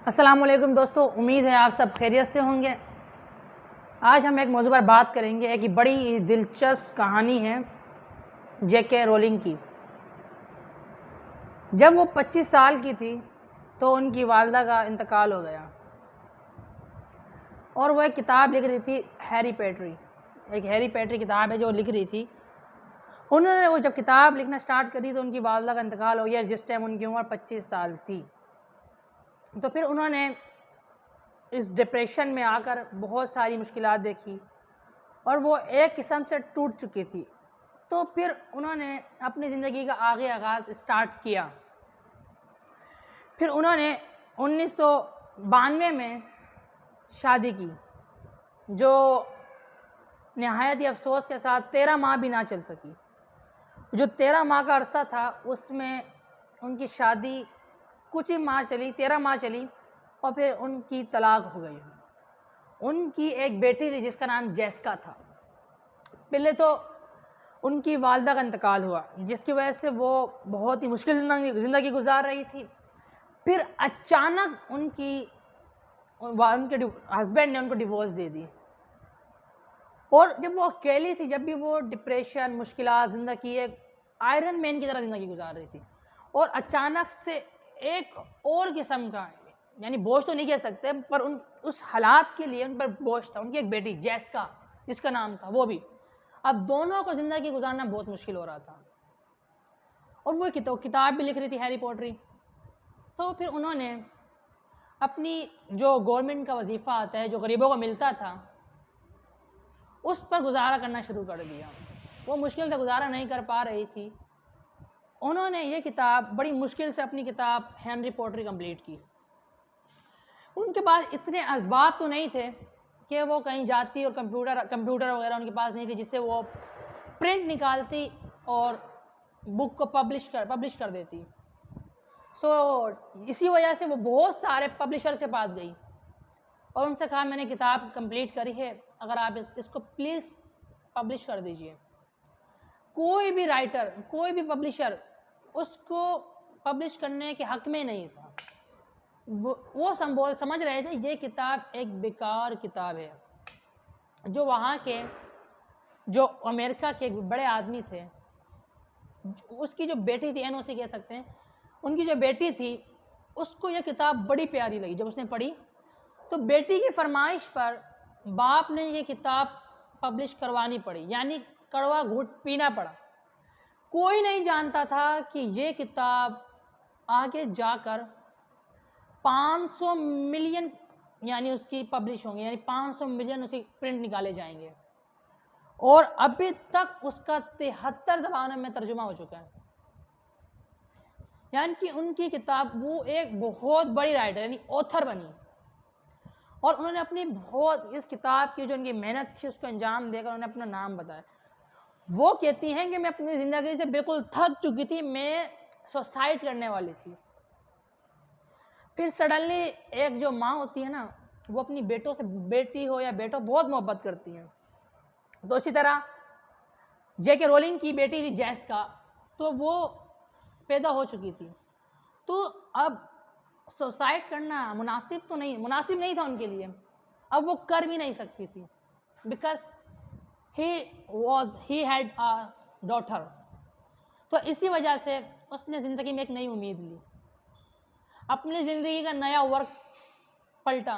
السلام علیکم دوستو، امید ہے آپ سب خیریت سے ہوں گے۔ آج ہم ایک موضوع پر بات کریں گے، ایک بڑی دلچسپ کہانی ہے جے کے رولنگ کی۔ جب وہ 25 سال کی تھی تو ان کی والدہ کا انتقال ہو گیا اور وہ ایک کتاب لکھ رہی تھی، ہیری پوٹر۔ ایک ہیری پوٹر کتاب ہے جو لکھ رہی تھی۔ انہوں نے وہ جب کتاب لکھنا سٹارٹ کری تو ان کی والدہ کا انتقال ہو گیا، جس ٹائم ان کی عمر 25 سال تھی۔ تو پھر انہوں نے اس ڈپریشن میں آ کر بہت ساری مشکلات دیکھی اور وہ ایک قسم سے ٹوٹ چکی تھی۔ تو پھر انہوں نے اپنی زندگی کا آغاز اسٹارٹ کیا۔ پھر انہوں نے 1992 میں شادی کی، جو نہایت ہی افسوس کے ساتھ 13 ماہ بھی نہ چل سکی۔ جو 13 ماہ کا عرصہ تھا اس میں ان کی شادی کچھ ہی ماہ چلی، 13 ماہ چلی اور پھر ان کی طلاق ہو گئی۔ ان کی ایک بیٹی تھی جس کا نام جیسکا تھا۔ پہلے تو ان کی والدہ کا انتقال ہوا، جس کی وجہ سے وہ بہت ہی مشکل زندگی گزار رہی تھی۔ پھر اچانک ان کے ہسبینڈ نے ان کو ڈیورس دے دی، اور جب وہ اکیلی تھی، جب بھی وہ ڈپریشن، مشکلات، زندگی ایک آئرن مین کی طرح زندگی گزار رہی تھی، اور اچانک سے ایک اور قسم کا، یعنی بوجھ تو نہیں کہہ سکتے پر اس حالات کے لیے ان پر بوجھ تھا۔ ان کی ایک بیٹی جیسکا جس کا نام تھا، وہ بھی، اب دونوں کو زندگی گزارنا بہت مشکل ہو رہا تھا، اور وہ کتاب بھی لکھ رہی تھی، ہیری پوٹر۔ تو پھر انہوں نے اپنی جو گورنمنٹ کا وظیفہ آتا ہے، جو غریبوں کو ملتا تھا، اس پر گزارا کرنا شروع کر دیا۔ وہ مشکل سے گزارا نہیں کر پا رہی تھی۔ انہوں نے یہ کتاب بڑی مشکل سے اپنی کتاب ہیری پوٹر کمپلیٹ کی۔ ان کے پاس اتنے اسباب تو نہیں تھے کہ وہ کہیں جاتی اور کمپیوٹر وغیرہ ان کے پاس نہیں تھی جس سے وہ پرنٹ نکالتی اور بک کو پبلش کر دیتی۔ اسی وجہ سے وہ بہت سارے پبلشر سے پاس گئی اور ان سے کہا، میں نے کتاب کمپلیٹ کری ہے، اگر آپ اس کو پلیز پبلش کر دیجئے۔ کوئی بھی رائٹر، کوئی بھی پبلشر اس کو پبلش کرنے کے حق میں نہیں تھا۔ وہ سمجھ رہے تھے یہ کتاب ایک بیکار کتاب ہے۔ جو وہاں کے، جو امریکہ کے ایک بڑے آدمی تھے، اس کی جو بیٹی تھی، NOC کہہ سکتے ہیں، ان کی جو بیٹی تھی، اس کو یہ کتاب بڑی پیاری لگی۔ جب اس نے پڑھی تو بیٹی کی فرمائش پر باپ نے یہ کتاب پبلش کروانی پڑی، یعنی کڑوا گھونٹ پینا پڑا۔ کوئی نہیں جانتا تھا کہ یہ کتاب آگے جا کر 500 ملین یعنی اس کی پبلش ہوں گے، یعنی 500 ملین اس کی پرنٹ نکالے جائیں گے، اور ابھی تک اس کا 73 زبانوں میں ترجمہ ہو چکا ہے۔ یعنی کہ ان کی کتاب، وہ ایک بہت بڑی رائٹر یعنی آتھر بنی، اور انہوں نے اپنی اس کتاب کی جو ان کی محنت تھی اس کو انجام دے کر انہوں نے اپنا نام بتایا۔ وہ کہتی ہیں کہ میں اپنی زندگی سے بالکل تھک چکی تھی، میں سوسائڈ کرنے والی تھی۔ پھر سڈنلی ایک جو ماں ہوتی ہے نا، وہ اپنی بیٹوں سے، بیٹی ہو یا بیٹا، بہت محبت کرتی ہیں۔ تو اسی طرح جے کے رولنگ کی بیٹی تھی جیسکا، تو وہ پیدا ہو چکی تھی، تو اب سوسائڈ کرنا مناسب نہیں تھا ان کے لیے۔ اب وہ کر بھی نہیں سکتی تھی، because he had a daughter۔ تو اسی وجہ سے اس نے زندگی میں ایک نئی امید لی، اپنی زندگی کا نیا ورک پلٹا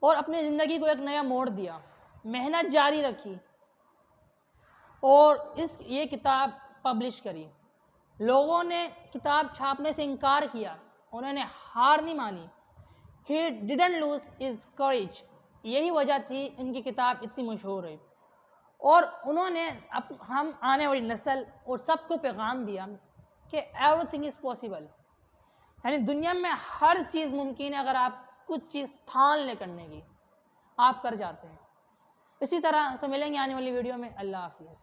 اور اپنی زندگی کو ایک نیا موڑ دیا، محنت جاری رکھی اور یہ کتاب پبلش کری۔ لوگوں نے کتاب چھاپنے سے انکار کیا، انہوں نے ہار نہیں مانی۔ he didn't lose his courage۔ یہی وجہ تھی ان کی کتاب اتنی مشہور ہے، اور انہوں نے ہم آنے والی نسل اور سب کو پیغام دیا کہ ایوری تھنگ از پاسبل، یعنی دنیا میں ہر چیز ممکن ہے اگر آپ کچھ چیز ٹھان لیں کرنے کی، آپ کر جاتے ہیں۔ اسی طرح ملیں گے آنے والی ویڈیو میں۔ اللہ حافظ۔